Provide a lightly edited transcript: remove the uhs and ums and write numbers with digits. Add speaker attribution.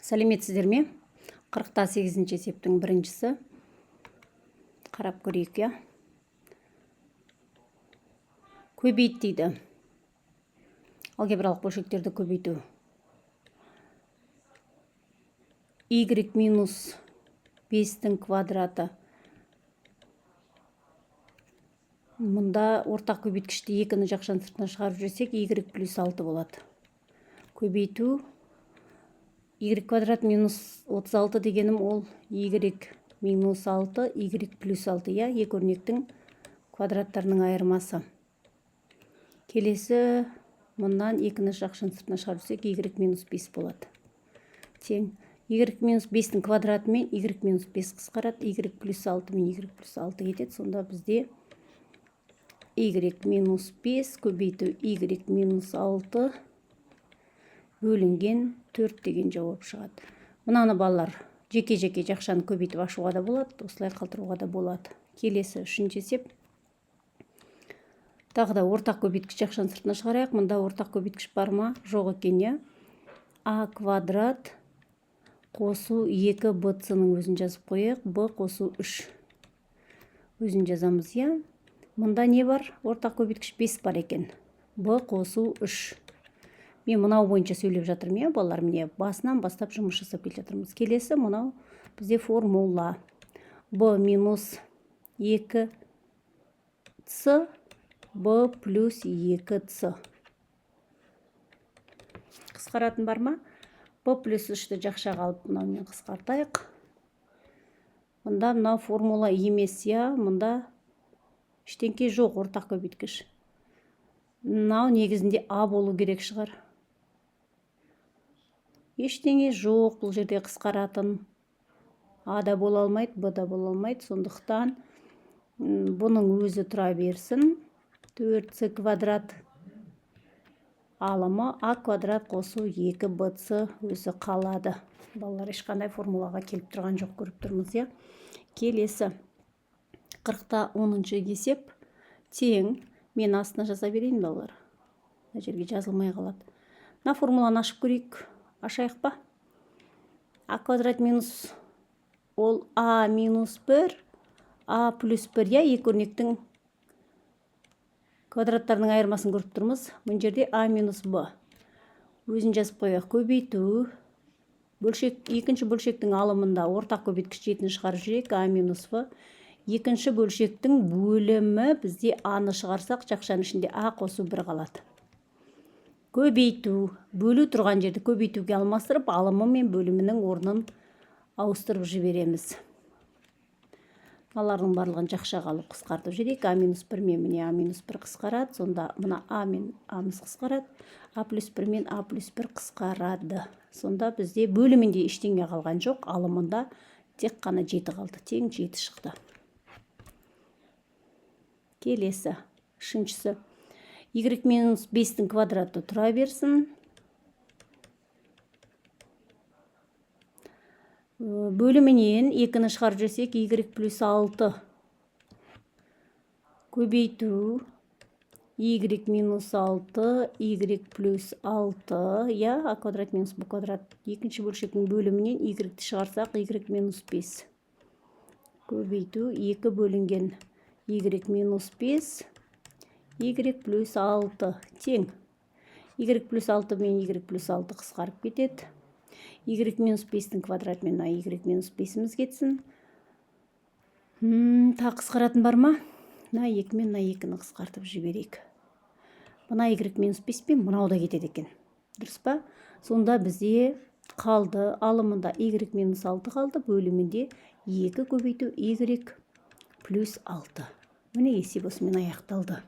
Speaker 1: Сәлеметсіздер ме? 48-ші есептің біріншісі. Қарап көрейік, я. Көбейт дейді. Алгебралық бөлшектерді көбейту. Y минус 5-тің квадраты. Мұнда ортақ көбейткішті 2-ні жақшан сыртына шығарып жүрсек, Y плюс 6 болады. Көбейту. Y квадрат минус 36 дегенім ол Y минус 6, Y плюс 6. Я, екі өрнектің квадраттарының айырмасы. Келесі мұндан 2-ні жақшан сыртына шығарып жүрсек, Y минус 5 болады. Тең. Y минус 5-тің квадраты мен Y минус 5 қысқарады. Y плюс 6 мен Y плюс 6 кетеді. Сонда бізде Y минус 5 көбейту Y минус 6 бөлінген 4 деген жауап шығады. Мұнаны балалар жеке-жеке жақшаны көбейтіп ашуға да болады, осылай қалдыруға да болады. Келесі үшінші есеп. Тағы да ортақ көбейткіш жақшаны сыртына шығарайық. Мұнда ортақ көбейткіш бар ма? Жоқ екен, я. А квадрат қосу 2 б-ның өзін жазып қояйық. Б қосу 3 өзін жазамыз, я. Мұнда не бар? Ортақ көбейткіш 5 бар екен. Б қосу 3. Мен мұнау бойынша сөйлеп жатырмын, я, балалар, міне басынан бастап жұмыс жасап келе жатырмыз. Келесі мұнау бізде формула. Б минус 2 С, Б плюс 2 С. Қысқаратын бар ма? Б плюс 3-ті жақшаға алып, мұнаумен қысқартайық. Мұнда мұнау формула емес, я, мұнда ештеңке жоқ, ортақ көбейткіш. Мынау негізінде А болу керек шығар. Ештеңе жоқ, бұл жерде қысқаратын. А да бола алмайды, Б да бола алмайды. Сондықтан бұның өзі тұра берсін. 4С квадрат алымы А квадрат қосу 2 б-сы өзі қалады. Балалар ешқандай формулаға келіп тұрған жоқ, көріп тұрмыз, я. Келесі 40-та 10-шы есеп тең. Мен астына жаза берейін, балалар. Мына жерге жазылмай қалады. Мына формуланы ашып көрейік. Ашайық па? А квадрат минус ол А минус 1, А плюс 1, я, екі өрнектің квадраттарының айырмасын көріп тұрмыз. Бұл жерде А минус Б. Өзін жазып қояйық. Көбейту. Екінші бөлшектің алымында ортақ көбейткіш 7-ні шығарып жүрейік. А минус В. Екінші бөлшектің бөлімі бізде А-ны шығарсақ, жақшаның ішінде А қосу 1 қалады. Көбейту. Бөлу тұрған жерді көбейтуге алмастырып, алымы мен бөлімінің орнын ауыстырып жібереміз. Балалардың барлығын жақшаға алып қысқартып жіберейік. А минус 1 мен міне А минус 1 қысқарады. Сонда мына А мен А-мыз қысқарады. А плюс 1 мен А плюс 1 қысқарады. Сонда бізде бөлімінде ештеңе қалған жоқ. Алымында тек қана 7 қалды. Тең 7 шықты. Келесі үшіншісі. Y минус 5-тің квадраты тұра берсін. Бөлімінен 2-ні шығарып жүрсек, Y плюс 6. Көбейту. Y минус 6, Y плюс 6. Я, А квадрат минус Б квадрат. Екінші бөлшектің бөлімінен Y-ті шығарсақ, Y минус 5. Көбейту. 2 бөлінген Y минус 5. Y плюс 6. Тең. Y плюс 6 мен Y плюс 6 қысқарып кетеді. Y минус 5-тің квадрат мен Y минус 5-іміз кетсін. Та қысқаратын бар ма? Мына 2 мен 2-ні қысқартып жіберейік. Мына Y минус 5 пен мұнау да кетеді екен. Дұрыс па? Сонда бізде қалды. Алымында Y минус 6 қалды. Бөлімінде 2 көбейту Y плюс 6. Міне есеп осымен аяқталды.